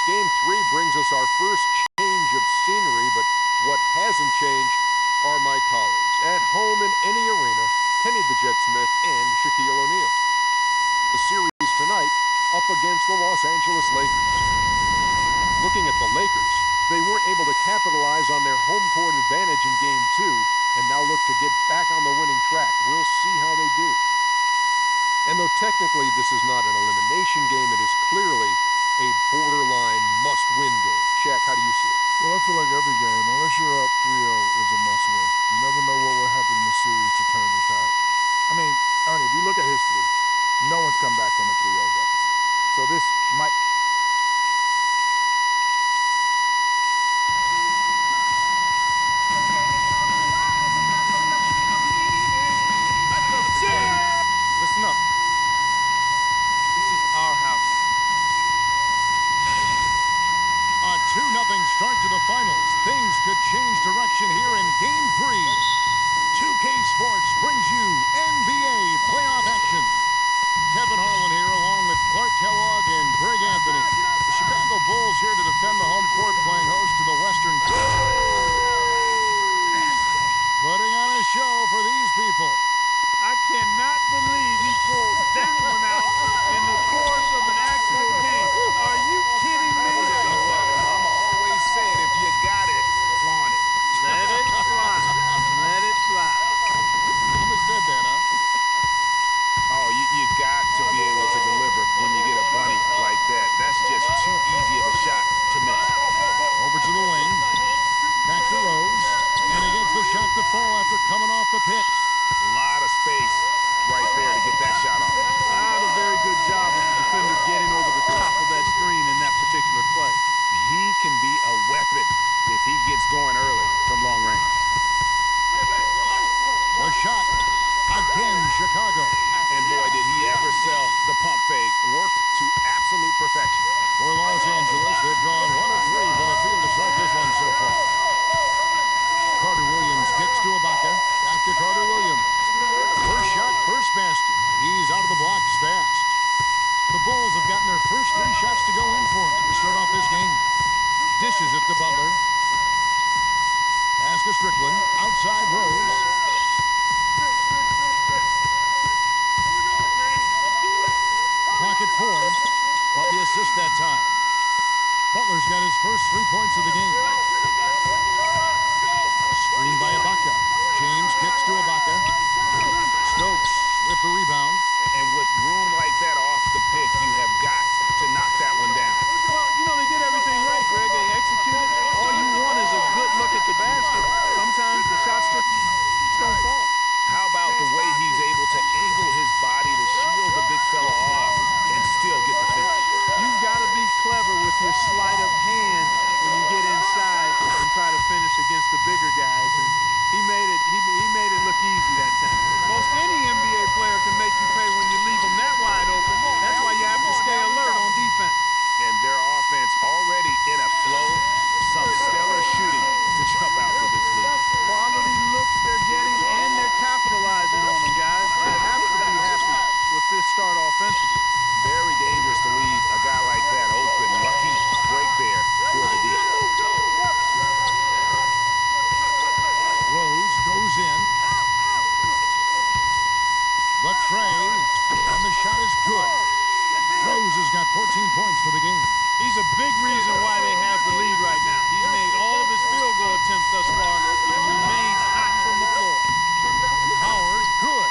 Game 3 brings us our first change of scenery, but what hasn't changed are my colleagues. At home in any arena, Kenny the Jet Smith and Shaquille O'Neal. The series tonight up against the Los Angeles Lakers. Looking at the Lakers, they weren't able to capitalize on their home court advantage in Game 2 and now look to get back on the winning track. We'll see how they do. And though technically this is not an elimination game, it is clearly a borderline must-win game. Shaq, how do you see it? Well, I feel like every game, unless you're up 3-0, is a must-win. You never know what will happen in the series to turn the tide. I mean, Ernie, if you look at history, no one's come back from a 3-0 deficit. So this might... Listen up. This is our house. A 2-0 start to the finals. Things could change direction here in Game 3. 2K Sports brings you NBA playoff action. Kevin Harlan here along with Clark Kellogg and Greg Anthony. The Chicago Bulls here to defend the home court, playing host to the Western. Putting on a show for these people. I cannot believe he pulled that one out in the course of an actual game. Are you kidding me? Mama always said if you got it, flaunt it. Let it fly. Let it fly. Mama said that, huh? Oh, you got to be able to deliver when you get a bunny like that. That's just too easy of a shot to miss. Over to the wing. Back to Rose. And he gets the shot to fall after coming off the pick. A lot of space right there to get that shot off. Not a very good job of the defender getting over the top of that screen in that particular play. He can be a weapon if he gets going early from long range. The shot. Again, Chicago. And boy, did he ever sell the pump fake. Worked to absolute perfection. For Los Angeles, they've gone 1 of 3 from the field to start this one so far. Carter Williams kicks to Ibaka. Back to Carter Williams. First shot, first basket. He's out of the blocks fast. The Bulls have gotten their first 3 shots to go in for him to start off this game. Dishes it to Butler. Pass to Strickland. Outside Rose. Clock at 4. But the assist that time. Butler's got his first 3 points of the game. Screen by Ibaka. James kicks to Ibaka. Stokes with the rebound. And with room like that off the pick, you have got to knock that one down. Well, you know, they did everything right, Greg. They executed. All you want is a good look at the basket. Sometimes the shots just don't fall. How about the way he's able to angle his body to shield the big fella off and still get the finish? You've got to be clever with your sleight of hand when you get inside and try to finish against the bigger guys. And he made it look easy that time. Most any NBA player can make you pay when you leave them that wide open. That's why you have to stay alert on defense. And their offense already in a flow. Some stellar shooting to jump out to this lead. Quality looks they're getting, and they're capitalizing on them, guys. They have to be happy with this start offensively. Very dangerous to leave a guy like that open. Lucky break there for the D. Rose goes in. The tray. And the shot is good. Rose has got 14 points for the game. He's a big reason why they have the lead right now. He's made all of his field goal attempts thus far and remains hot from the floor. Howard, good.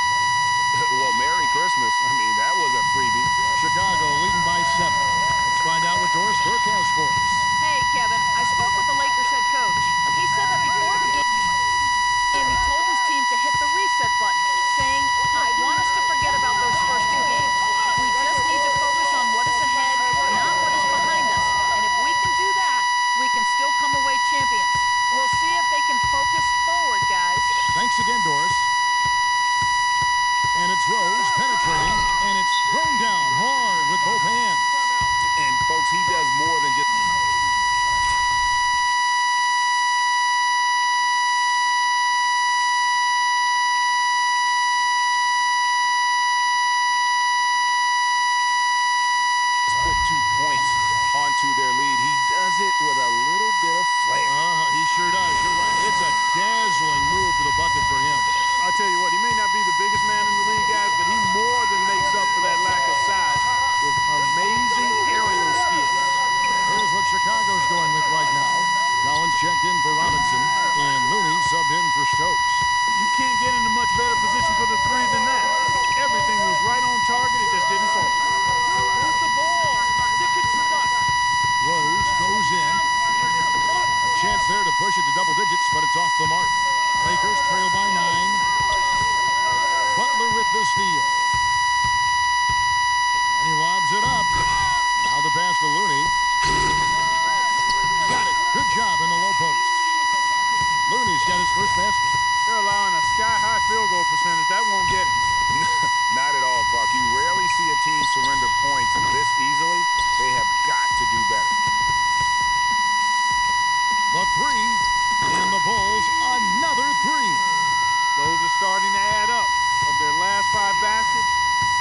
Well, Merry Christmas. I mean, that was a freebie. Chicago leading by 7. Let's find out what Doris Burke has for us. Hey, Kevin, I spoke with the Lakers head coach. He said that before the game, he told his team to hit the reset button, saying, I want us to forget about those first 2 games. We just need to focus on what is ahead, not what is behind us. And if we can do that, we can still come away champions. We'll see if they can focus forward, guys. Thanks again, Doris. And it's Rose penetrating, and it's thrown down hard with both hands. And, folks, he does more than just... put 2 points onto their lead. He the mark. Lakers trail by 9. Butler with the steal. And he lobs it up. Now the pass to Looney. Got it. Good job in the low post. Looney's got his first basket. They're allowing a sky-high field goal percentage. That won't get it. Not at all, Clark. You rarely see a team surrender points this easily. They have got to do better. The three, and the Bulls another three. Those are starting to add up. Of their last 5 baskets,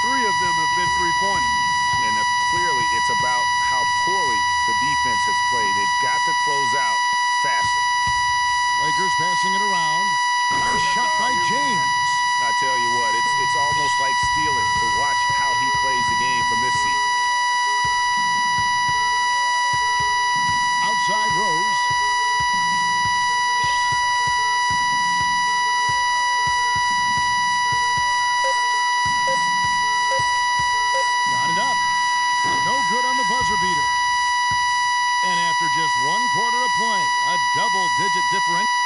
3 of them have been three-pointers. And clearly it's about how poorly the defense has played. They've got to close out faster. Lakers passing it around. Nice shot by James. I tell you what, it's almost like stealing to watch how he plays the game from this seat. Outside Rose. Got it up. No good on the buzzer beater. And after just 1 quarter of play, a double-digit differential.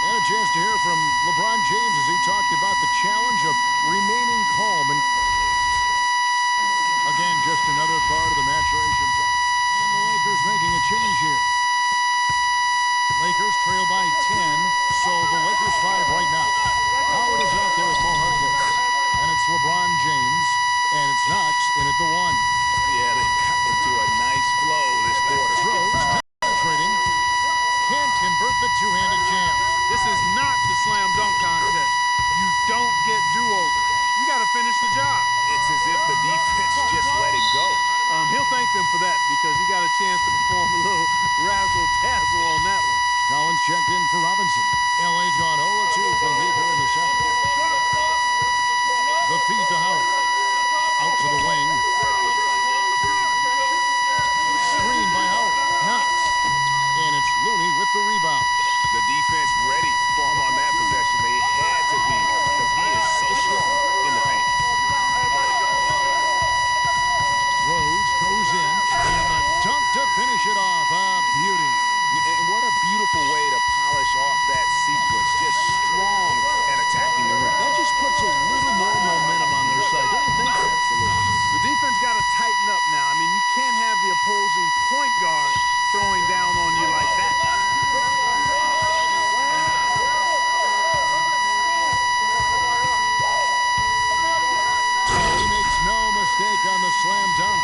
And a chance to hear from LeBron James as he talked about the challenge of remaining calm. And again, just another part of the maturation process. And the Lakers making a change here. Lakers trail by 10, so the Lakers 5 right now. Howard is out there with Mo Harkless. And it's LeBron James, and it's Knox in at the 1. Yeah, they've got into a nice flow this quarter. Rose penetrating. Can't convert the two-handed jam. This is not the slam dunk contest. You don't get do-overs. You got to finish the job. It's as if the defense just let him go. He'll thank them for that because he got a chance to perform a little razzle-dazzle on that one. Collins checked in for Robinson. LA's gone 0-2 from deep here in the second. The feed to Howard. Out to the wing. Screen by Howard. Knox. And it's Looney with the rebound. The defense ready for him on that possession. They had to be because he is so strong in the paint. Rose goes in. And the dunk to finish it off. A beauty. And what a beautiful way to polish off that sequence. Just strong and attacking the rim. That just puts a little more momentum on their side, don't you think? Absolutely. The defense got to tighten up now. I mean, you can't have the opposing point guard throwing down on you like that. He makes no mistake on the slam dunk.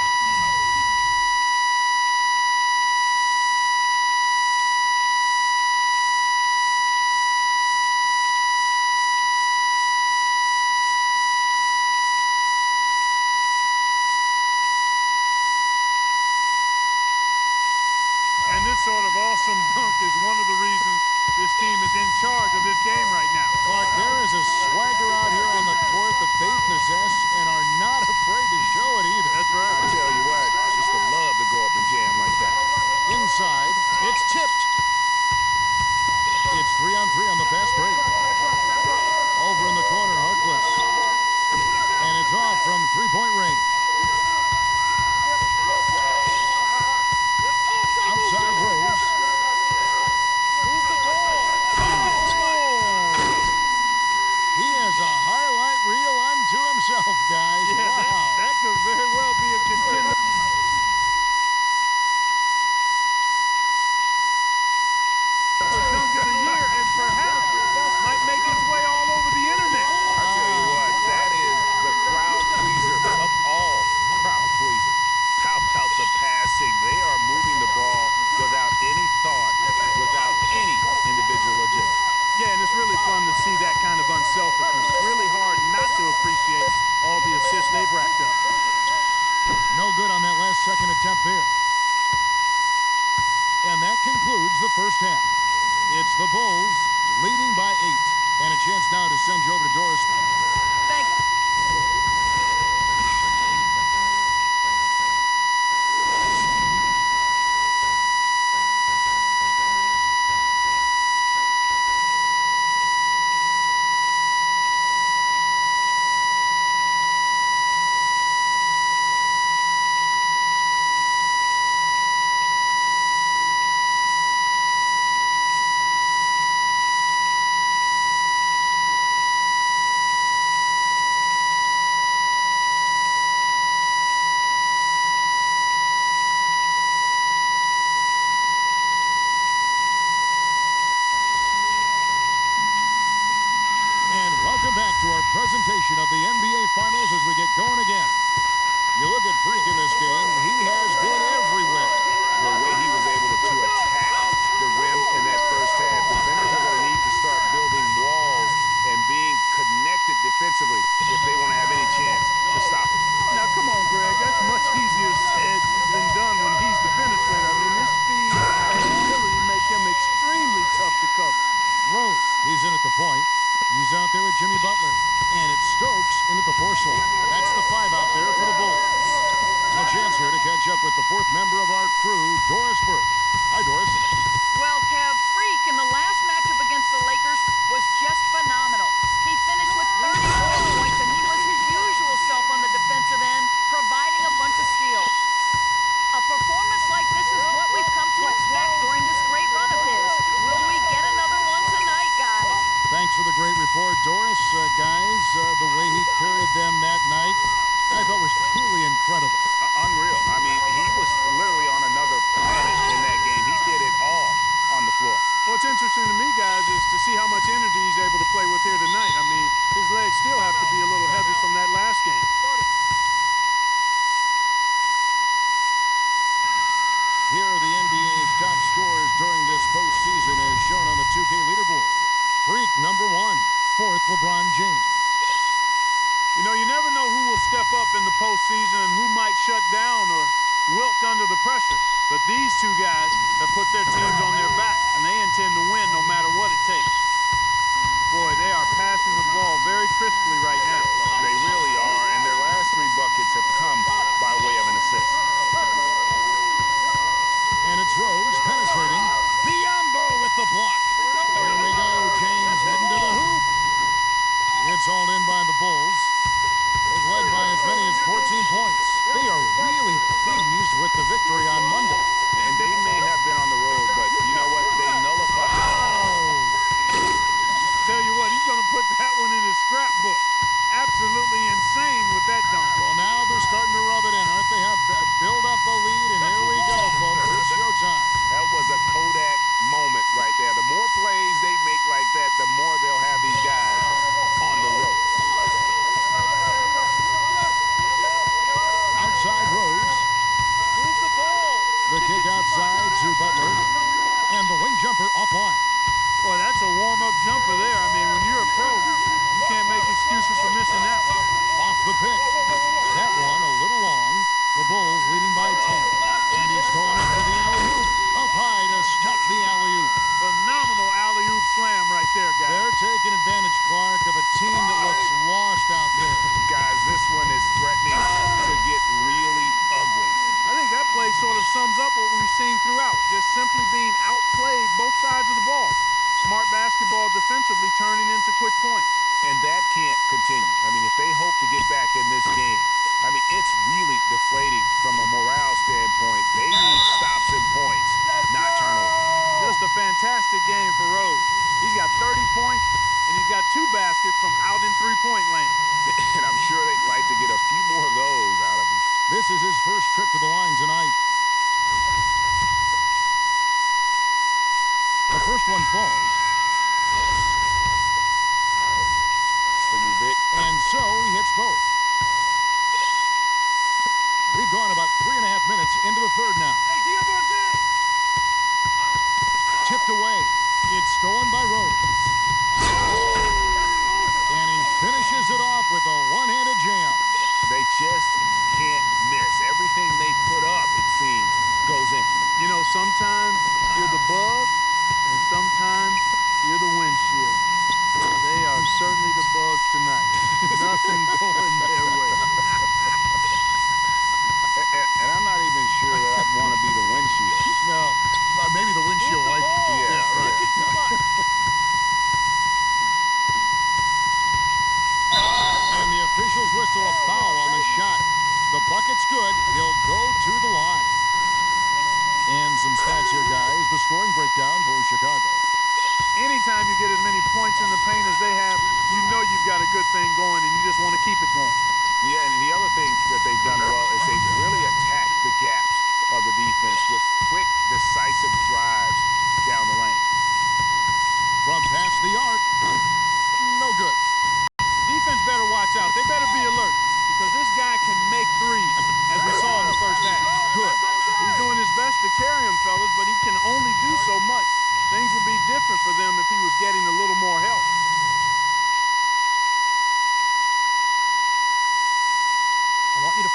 And this sort of awesome dunk is one of the reasons this team is in charge of this game right now. Clark, there is a swagger out here on the court that they possess and are not afraid to show it either. That's right. I tell you what, just would love to go up and jam like that. Inside, it's tipped. It's 3-on-3 on the fast break. Over in the corner, Harkless. And it's off from three-point range. Outside Rose. He has a highlight reel unto himself, guys. Yeah, Wow. that could very well be a contender. For dunk of the year, and perhaps might make its way all over the internet. I tell you what, that is the crowd pleaser of all crowd pleasers. How about the passing? They are moving the ball without any thought, without any individual agenda. Yeah, and it's really fun to see that kind of unselfishness. Really hard not to appreciate all the assists they've racked up. No good on that last second attempt there. And that concludes the first half. It's the Bulls leading by 8. And a chance now to send you over to Doris. Thank you. edition of the NBA Finals as we get going again. You look at Freak in this game, he has been everywhere. The way he was able to attack the rim in that first half, defenders are going to need to start building walls and being connected defensively if they want to have any chance to stop him. Now, come on, Greg. That's much easier said than done when he's the penetrator. I mean, his speed and agility make him extremely tough to cover. Rose, he's in at the point. He's out there with Jimmy Butler. And it's Stokes in at the 4 slot. That's the 5 out there for the Bulls. And a chance here to catch up with the 4th member of our crew, Doris Burke. Hi, Doris. Well, Kev, Freak in the last matchup against the Lakers was just phenomenal. He finished with 34 points, and he was his usual self on the defensive end, providing a bunch of steals. A performance like this is what we've come to expect during this great run of his. Will we get another one tonight, guys? Thanks for the great report, Doris. Guys, the way he carried them that night, I thought was truly incredible. Unreal. I mean, he was literally on another planet in that game. He did it all on the floor. What's interesting to me, guys, is to see how much energy he's able to play with here tonight. I mean, his legs still have to be a little heavy from that last game. Here are the NBA's top scorers during this postseason as shown on the 2K leaderboard. Freak number 1, 4th LeBron James. You know, you never know who will step up in the postseason and who might shut down or wilt under the pressure. But these two guys have put their teams on their back, and they intend to win no matter what it takes. Boy, they are passing the ball very crisply right now. They really are, and their last 3 buckets have come by way of an assist. And it's Rose penetrating. Biyombo with the block. Here we go, James heading to the hoop. It's hauled in by the Bulls. They've led by as many as 14 points. They are really pleased with the victory on Monday. And they may have been on the road, but you know what? They nullified. Tell you what, he's going to put that one in his scrapbook. Absolutely insane with that dunk. Well, now they're starting to rub it in, aren't they? Have build up a lead, and here we go, folks. It's showtime. That was a Kodak moment right there. The more plays they make like that, the more they'll have these guys on the road. Outside Rose. Move the ball. The kick outside to Butler. And the wing jumper offline. Boy, that's a warm-up jumper there. I mean, when you're a pro, you can't make excuses for missing that one. Off the pick. That one a little long. The Bulls leading by 10. And he's going up to the alley-oop. Up high to stop the alley-oop. Phenomenal alley-oop slam right there, guys. They're taking advantage, Clark, of a team that looks lost out there. Guys, this one is threatening to get really ugly. I think that play sort of sums up what we've seen throughout. Just simply being outplayed both sides of the ball. Smart basketball defensively turning into quick points. And that can't continue. I mean, if they hope to get back in this game, I mean, it's really deflating from a morale standpoint. They need stops and points, not turnovers. Just a fantastic game for Rose. He's got 30 points, and he's got 2 baskets from out in three-point land. And I'm sure they'd like to get a few more of those out of him. This is his first trip to the line tonight. The first one falls. For you, Vic. And so he hits both. We've gone about 3.5 minutes into the third now. Tipped away. It's stolen by Rose. And he finishes it off with a one-handed jam. They just can't miss. Everything they put up, it seems, goes in. You know, sometimes you're the bug, and sometimes you're the windshield. They are certainly the bugs tonight. Nothing going their way. And I'm not even sure that I'd want to be the windshield. No, maybe the windshield wiper. Yeah, right. And the officials whistle a foul on the shot. The bucket's good. He'll go to the line. And some stats here, guys. The scoring breakdown for Chicago. Anytime you get as many points in the paint as they have, you know you've got a good thing going, and you just want to keep it going. Yeah, and the other thing that they've done well is they've really attacked the gaps of the defense with quick, decisive drives down the lane. From past the arc, no good. Defense better watch out.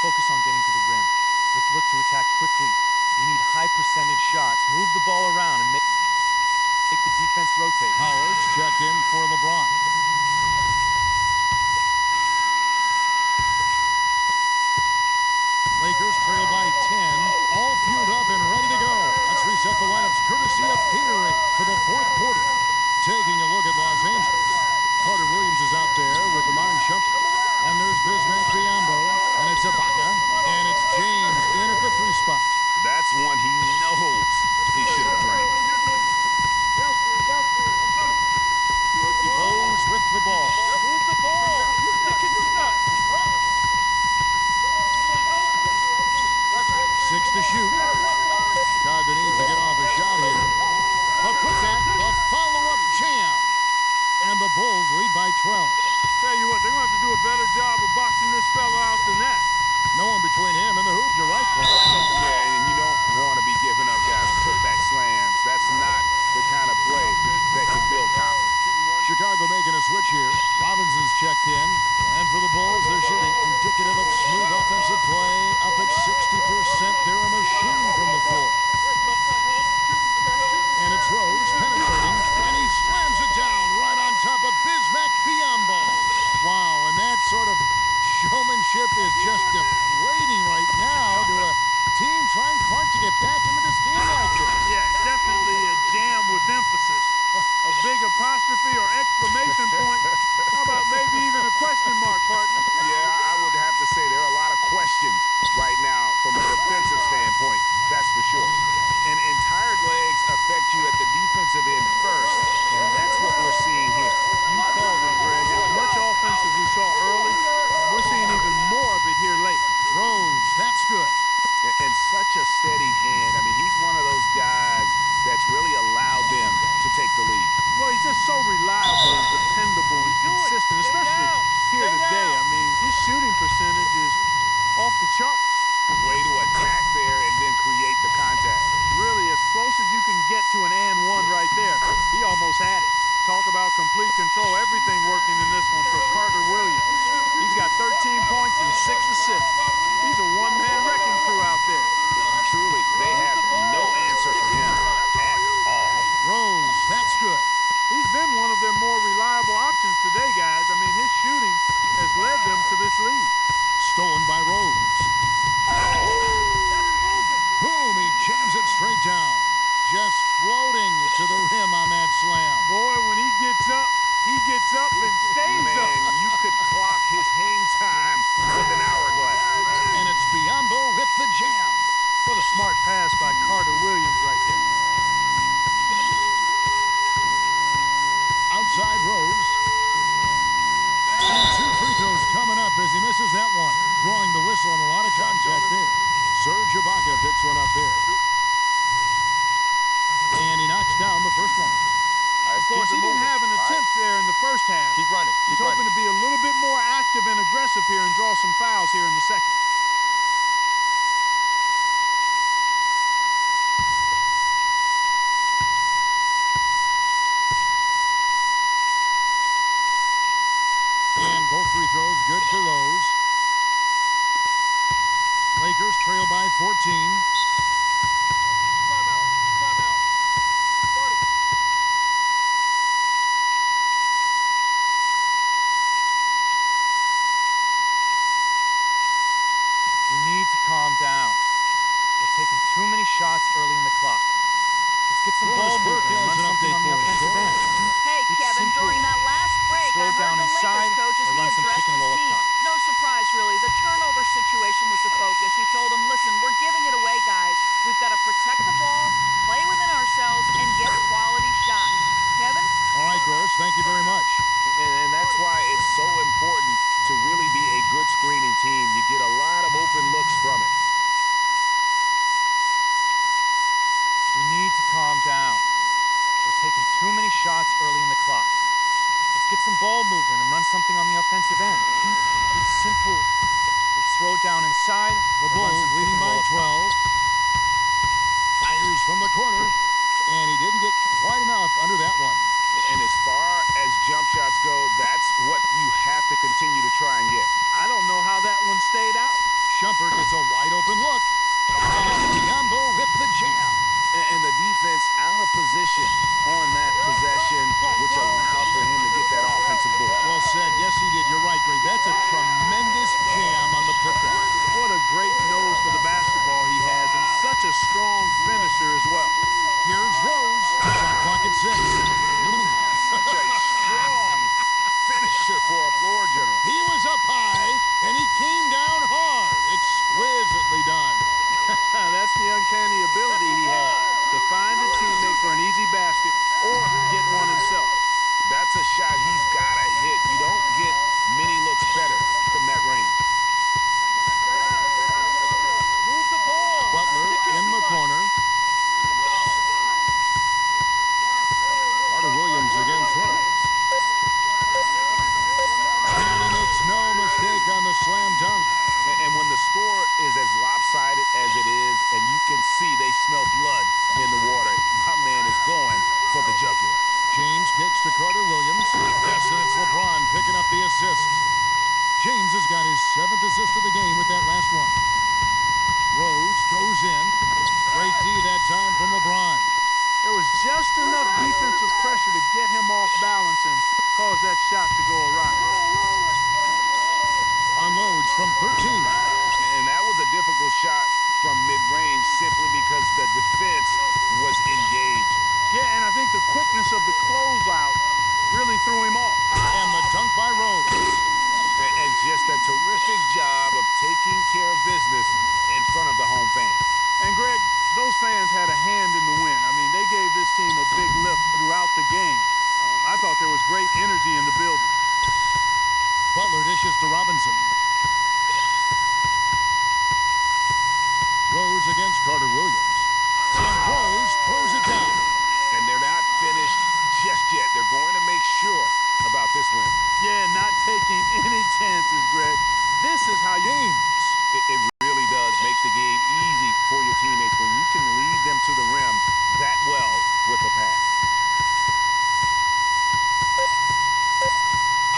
focus on getting to the rim. Let's look to attack quickly. We need high percentage shots. Move the ball around and make the defense rotate. Howard's checked in for LeBron. Lakers trail by 10, all fueled up and ready to go. Let's reset the lineups courtesy of Gatorade for the fourth quarter. Taking a look at Los Angeles. Carter Williams is out there with Iman Shumpert. And there's Bismack Biyombo. And it's Ibaka. And it's James in at the 3 spot. That's one he knows he should have drained. Rose with the ball. Move the ball. Stick it to that. 6 to shoot. Chicago needs to get off a shot here. But with that, the follow-up jam. And the Bulls lead by 12. Tell you what, they're going to have to do a better job of boxing this fella out than that. No one between him and the hoop. You're right, Clark. Yeah, and you don't want to be giving up, guys. Put back slams. That's not the kind of play that can build confidence. Chicago making a switch here. Robinson's checked in. And for the Bulls, they're shooting indicative of smooth offensive play. Up at 60%. They're a machine from the floor. And it's Rose penetrating. And he slams it down right on top of Bismack Biyombo. Wow, and that sort of showmanship is just deflating right now to a team trying hard to get back into this game like this. Yeah, definitely a jam with emphasis. A big apostrophe or exclamation point. How about maybe even a question mark, partner? Yeah, I would have to say there are a lot of questions right now from a defensive standpoint. That's for sure. And tired legs affect you at the defensive end first. And that's what we're seeing here. You called it, Greg. As much offense as we saw early, we're seeing even more of it here late. Rose, that's good. And such a steady hand. I mean, he's one of those guys that's really allowed them to take the lead. Well, he's just so reliable and dependable and consistent, especially here today. I mean, his shooting percentage is off the charts. Way to attack there and then create the contact. Really, as close as you can get to an and one right there. He almost had it. Talk about complete control. Everything working in this one for Carter Williams. He's got 13 points and 6 assists. He's a one-man wrecking crew out there. Truly, they have no answer for him at all. Rose, that's good. He's been one of their more reliable options today, guys. I mean, his shooting has led them to this lead. Stolen by Rose. Boom, he jams it straight down. Just floating to the rim on that slam. Boy, when he gets up and stays up. Man, you could clock his hang time with an hourglass. And it's Biyombo with the jam. What a smart pass by Carter Williams right there. Outside Rose. And 2 free throws coming up as he misses that one. Drawing the whistle and a lot of contact there. Serge Ibaka picks one up there. And he knocks down the first one. Of course, he didn't have an attempt there in the first half. Keep running. He's hoping to be a little bit more active and aggressive here and draw some fouls here in the second. And both free throws good for Rose. Lakers trail by 14. Timeout. Start it. We need to calm down. We're taking too many shots early in the clock. Let's get some ball movement and run something on the offensive end. Hey, It's Kevin, simple. during that last break, Slow I it down heard the inside Lakers coach as or he run some addressed pick and his roll up team. top. No surprise, really. The turnover situation was the focus. He told them, listen, we're giving it away, guys. We've got to protect the ball, play within ourselves, and get quality shots. Kevin? All right, Doris, thank you very much. And that's why it's so important to really be a good screening team. You get a lot of open looks from it. We need to calm down. We're taking too many shots early in the clock. Let's get some ball movement and run something on the offensive end. It's simple. Let's throw it down inside. The or run Bulls some pick leading and by roll up top. 12. Fires from the corner. And he didn't get quite enough under that one. And as far as jump shots go, that's what you have to continue to try and get. I don't know how that one stayed out. Shumpert gets a wide-open look. And Biyombo with the jam. And the defense out of position on that possession, which allowed for him to get that offensive board. Well said. Yes, he did. You're right, Greg. That's a tremendous jam on the putback. What a great nose for the basketball he has, and such a strong finisher as well. Here's Rose. Shot clock at 6. Such a strong finisher for a floor general. He was up high, and he came down hard. Exquisitely done. That's the uncanny ability he has, to find a teammate for an easy basket or get one himself. That's a shot he's got to hit. You don't get many looks better from that range. Butler in the corner. Carter Williams against Rose. And he makes no mistake on the slam dunk. And when the score is as lopsided as it is, and you can see they smell blood in the water, my man is going for the jugular. James kicks to Carter Williams. Yes, and it's LeBron picking up the assist. James has got his 7th assist of the game with that last one. Rose goes in. Great D that time from LeBron. There was just enough defensive pressure to get him off balance and cause that shot to go awry. Unloads from 13. And that was a difficult shot from mid-range simply because the defense was engaged. Yeah, and I think the quickness of the closeout really threw him off. And the dunk by Rose. And just a terrific job of taking care of business in front of the home fans. And Greg, those fans had a hand in the win. I mean, they gave this team a big lift throughout the game. I thought there was great energy in the building. Butler dishes to Robinson. Rose against Carter Williams. And Rose throws it down. And they're not finished just yet. They're going to make sure about this win. Yeah, not taking any chances, Greg. This is how you... James. It really does make the game easy for your teammates when you can lead them to the rim that well with a pass.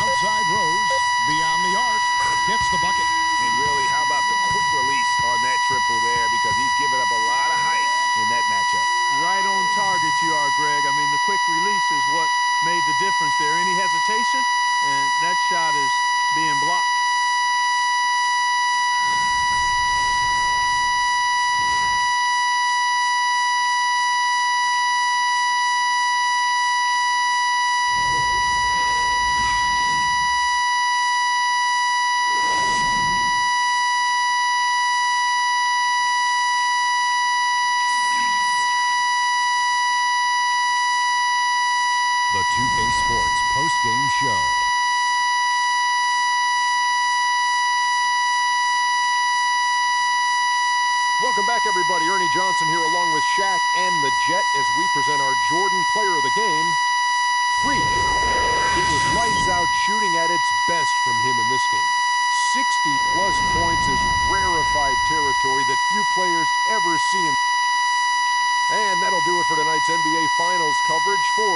Outside Rose, beyond the arc, gets the bucket. And really, how about the quick release on that triple there, because he's given up a lot of height in that matchup. Right on target you are, Greg. I mean, the quick release is what made the difference there. Any hesitation, and that shot is being blocked. The 2K Sports post-game show. Welcome back, everybody. Ernie Johnson here along with Shaq and the Jet as we present our Jordan Player of the Game, Freak. It was lights out shooting at its best from him in this game. 60-plus points is rarefied territory that few players ever see. And that'll do it for tonight's NBA Finals coverage for